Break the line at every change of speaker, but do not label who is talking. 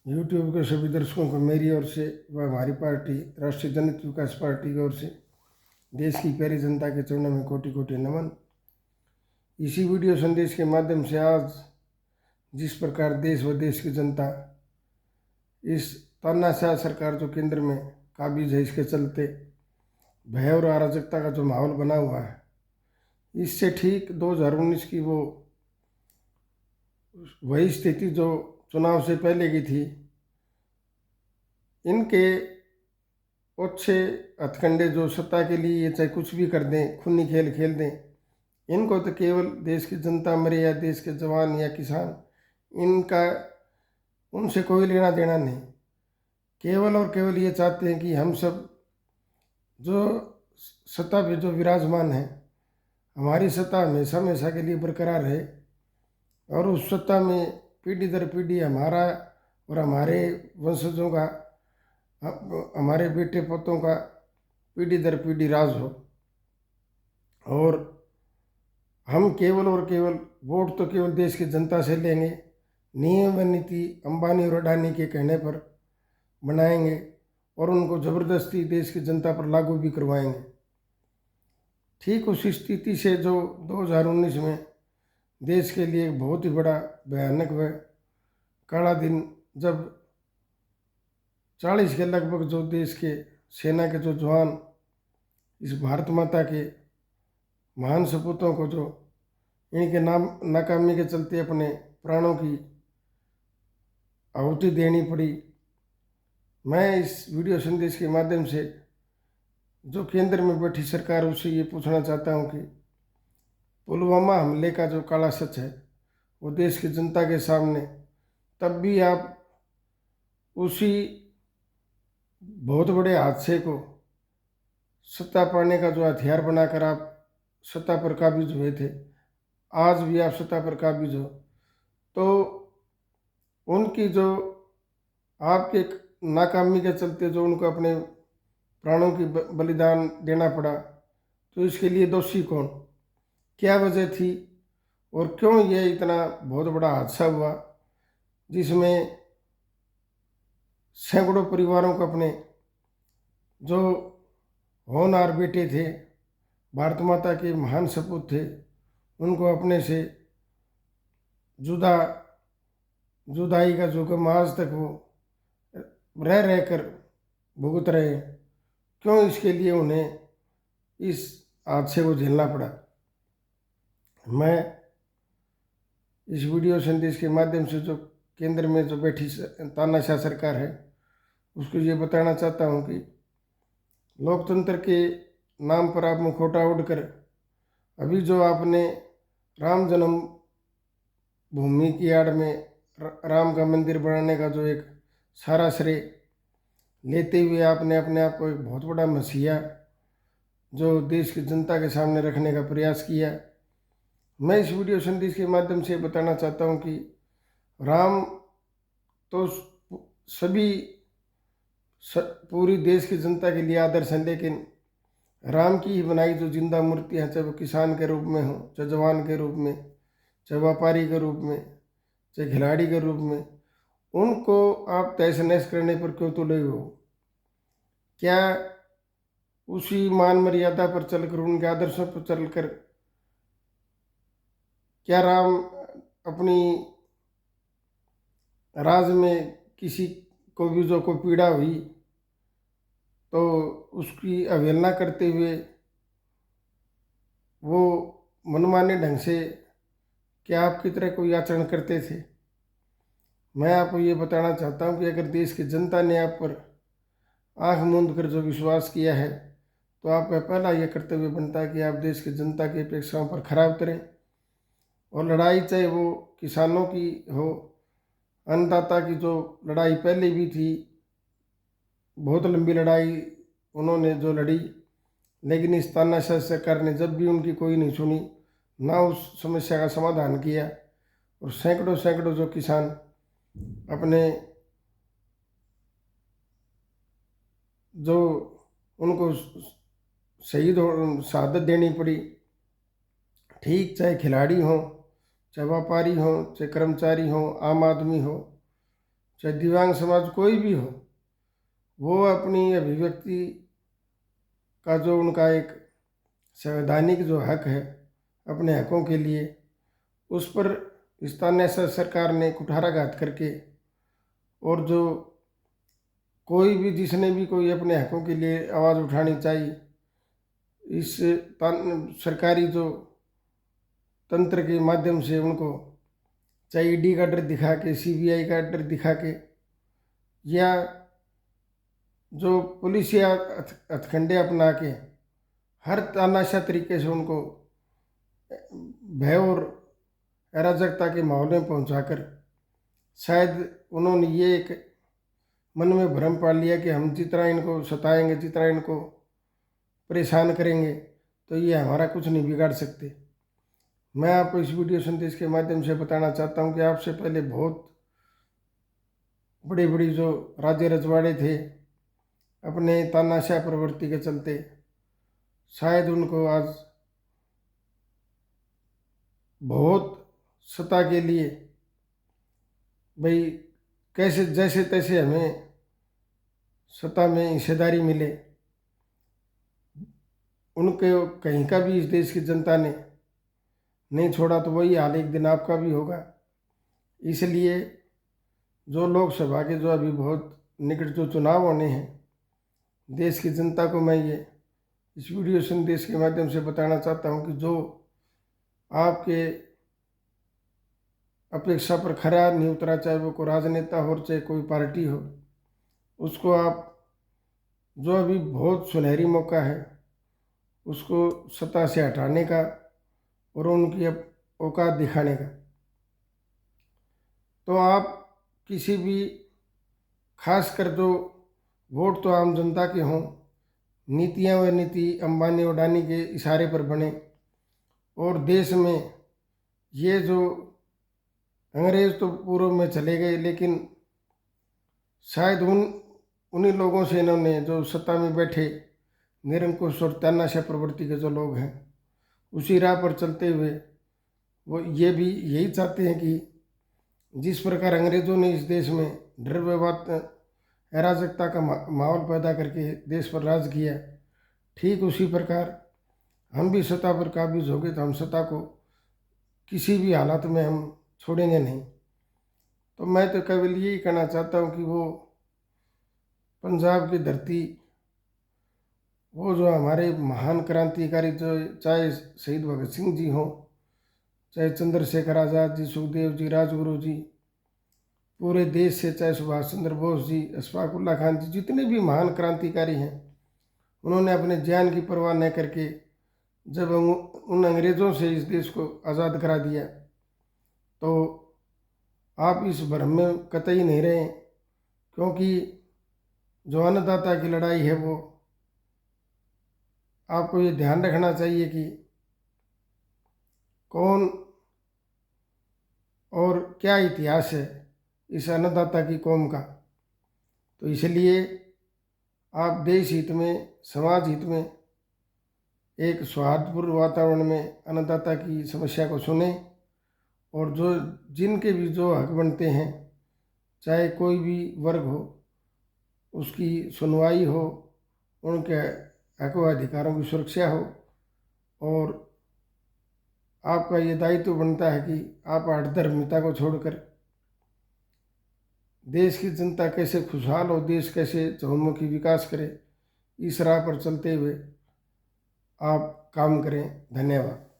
YouTube के सभी दर्शकों को मेरी ओर से व हमारी पार्टी राष्ट्रीय जनता विकास पार्टी की ओर से देश की प्यारी जनता के चरणों में कोटि कोटि नमन। इसी वीडियो संदेश के माध्यम से आज जिस प्रकार देश व देश की जनता इस तानाशाह सरकार जो केंद्र में काबिज है, इसके चलते भय और अराजकता का जो माहौल बना हुआ है, इससे ठीक 2019 की वही स्थिति जो चुनाव से पहले की थी, इनके ओछे हथकंडे जो सत्ता के लिए ये चाहे कुछ भी कर दें, खूनी खेल खेल दें, इनको तो केवल देश की जनता मरे या देश के जवान या किसान, इनका उनसे कोई लेना देना नहीं। केवल और केवल ये चाहते हैं कि हम सब जो सत्ता पे जो विराजमान है, हमारी सत्ता हमेशा हमेशा के लिए बरकरार रहे और उस सत्ता में पीढ़ी दर पीढ़ी हमारा और हमारे वंशजों का, हमारे बेटे पोतों का पीढ़ी दर पीढ़ी राज हो। और हम केवल और केवल वोट तो केवल देश की जनता से लेंगे, नियम व नीति अंबानी और अडानी के कहने पर बनाएंगे और उनको ज़बरदस्ती देश की जनता पर लागू भी करवाएंगे। ठीक उस स्थिति से जो 2019 में देश के लिए एक बहुत ही बड़ा भयानक व काला दिन, जब 40 के लगभग जो देश के सेना के जो जवान इस भारत माता के महान सपूतों को जो इनके नाकामी के चलते अपने प्राणों की आहुति देनी पड़ी। मैं इस वीडियो संदेश के माध्यम से जो केंद्र में बैठी सरकार उससे ये पूछना चाहता हूँ कि पुलवामा हमले का जो काला सच है वो देश की जनता के सामने, तब भी आप उसी बहुत बड़े हादसे को सत्ता पाने का जो हथियार बनाकर आप सत्ता पर काबिज हुए थे, आज भी आप सत्ता पर काबिज हो, तो उनकी जो आपके नाकामी के चलते जो उनको अपने प्राणों की बलिदान देना पड़ा, तो इसके लिए दोषी कौन, क्या वजह थी और क्यों ये इतना बहुत बड़ा हादसा हुआ जिसमें सैकड़ों परिवारों को अपने जो होनहार बेटे थे, भारत माता के महान सपूत थे, उनको अपने से जुदाई का जो गम आज तक वो रह कर भुगत रहे, क्यों इसके लिए उन्हें इस हादसे को झेलना पड़ा। मैं इस वीडियो संदेश के माध्यम से जो केंद्र में जो बैठी तानाशाह सरकार है उसको ये बताना चाहता हूँ कि लोकतंत्र के नाम पर आप मुखौटा ओढ़कर अभी जो आपने राम जन्म भूमि की आड़ में राम का मंदिर बनाने का जो एक सारा श्रेय लेते हुए आपने अपने आप को एक बहुत बड़ा मसीहा जो देश की जनता के सामने रखने का प्रयास किया। मैं इस वीडियो संदेश के माध्यम से बताना चाहता हूं कि राम तो सभी पूरी देश की जनता के लिए आदर्श है, लेकिन राम की ही बनाई जो जिंदा मूर्ति है, चाहे वो किसान के रूप में हो, चाहे जवान के रूप में, चाहे व्यापारी के रूप में, चाहे खिलाड़ी के रूप में, उनको आप तहस नहस करने पर क्यों तुले हो? क्या उसी मान मर्यादा पर चलकर, उनके आदर्शों पर चलकर क्या राम अपनी राज में किसी को भी जो को पीड़ा हुई तो उसकी अवहेलना करते हुए वो मनमाने ढंग से क्या आपकी तरह कोई आचरण करते थे? मैं आपको ये बताना चाहता हूँ कि अगर देश की जनता ने आप पर आंख मूंद कर जो विश्वास किया है, तो आपका पहला यह कर्तव्य बनता है कि आप देश की जनता की अपेक्षाओं पर खरा उतरें और लड़ाई चाहे वो किसानों की हो, अन्नदाता की जो लड़ाई पहले भी थी, बहुत लंबी लड़ाई उन्होंने जो लड़ी, लेकिन इस तानाशाह सरकार ने जब भी उनकी कोई नहीं सुनी, ना उस समस्या का समाधान किया और सैकड़ों सैकड़ों जो किसान अपने जो उनको शहीद शहादत देनी पड़ी, ठीक चाहे खिलाड़ी हो, चाहे व्यापारी हो, चाहे कर्मचारी हो, आम आदमी हो, चाहे दिव्यांग समाज कोई भी हो, वो अपनी अभिव्यक्ति का जो उनका एक संवैधानिक जो हक है अपने हकों के लिए, उस पर स्थानीय सरकार ने कुठाराघात करके, और जो कोई भी जिसने भी कोई अपने हकों के लिए आवाज़ उठानी चाहिए, इस सरकारी जो तंत्र के माध्यम से उनको चाहे ईडी का डर दिखा के, सीबीआई का डर दिखा के, या जो पुलिस या हथकंडे अपना के हर तानाशाह तरीके से उनको भय और अराजकता के माहौल में पहुंचाकर शायद उन्होंने ये एक मन में भ्रम पाल लिया कि हम जितना इनको सताएंगे, जितना इनको परेशान करेंगे, तो ये हमारा कुछ नहीं बिगाड़ सकते। मैं आपको इस वीडियो संदेश के माध्यम से बताना चाहता हूँ कि आपसे पहले बहुत बड़ी बड़ी जो राजे रजवाड़े थे, अपने तानाशाह प्रवृत्ति के चलते शायद उनको आज बहुत सत्ता के लिए भाई कैसे जैसे तैसे हमें सत्ता में हिस्सेदारी मिले, उनके कहीं का भी इस देश की जनता ने नहीं छोड़ा, तो वही हाल एक दिन आपका भी होगा। इसलिए जो लोकसभा के जो अभी बहुत निकट जो चुनाव होने हैं, देश की जनता को मैं ये इस वीडियो संदेश के माध्यम से बताना चाहता हूँ कि जो आपके अपेक्षा पर खरा नहीं उतरा, चाहे वो कोई राजनेता हो चाहे कोई पार्टी हो, उसको आप जो अभी बहुत सुनहरी मौका है उसको सत्ता से हटाने का और उनकी औकात दिखाने का। तो आप किसी भी, खासकर जो वोट तो आम जनता के हों, नीतियाँ व नीति अंबानी अडानी के इशारे पर बने, और देश में ये जो अंग्रेज़ तो पूर्व में चले गए, लेकिन शायद उन्हीं लोगों से इन्होंने जो सत्ता में बैठे निरंकुश और तानाशाह प्रवृत्ति के जो लोग हैं, उसी राह पर चलते हुए वो ये भी यही चाहते हैं कि जिस प्रकार अंग्रेज़ों ने इस देश में डर व अराजकता का माहौल पैदा करके देश पर राज किया, ठीक उसी प्रकार हम भी सत्ता पर काबिज हो गए तो हम सत्ता को किसी भी हालात में हम छोड़ेंगे नहीं। तो मैं तो केवल यही कहना चाहता हूँ कि वो पंजाब की धरती, वो जो हमारे महान क्रांतिकारी, जो चाहे शहीद भगत सिंह जी हों, चाहे चंद्रशेखर आज़ाद जी, सुखदेव जी, राजगुरु जी, पूरे देश से चाहे सुभाष चंद्र बोस जी, अशफाक उल्लाह खान जी, जितने भी महान क्रांतिकारी हैं, उन्होंने अपने जान की परवाह न करके जब उन अंग्रेज़ों से इस देश को आज़ाद करा दिया, तो आप इस भ्रम में कतई नहीं रहें, क्योंकि जो अन्नदाता की लड़ाई है वो आपको ये ध्यान रखना चाहिए कि कौन और क्या इतिहास है इस अन्नदाता की कौम का। तो इसलिए आप देश हित में, समाज हित में, एक सौहार्दपूर्ण वातावरण में अन्नदाता की समस्या को सुने, और जो जिनके भी जो हक बनते हैं, चाहे कोई भी वर्ग हो, उसकी सुनवाई हो, उनके हक व अधिकारों की सुरक्षा हो, और आपका ये दायित्व बनता है कि आप आठधर्मिता को छोड़कर देश की जनता कैसे खुशहाल हो, देश कैसे चहुमुखी विकास करे, इस राह पर चलते हुए आप काम करें। धन्यवाद।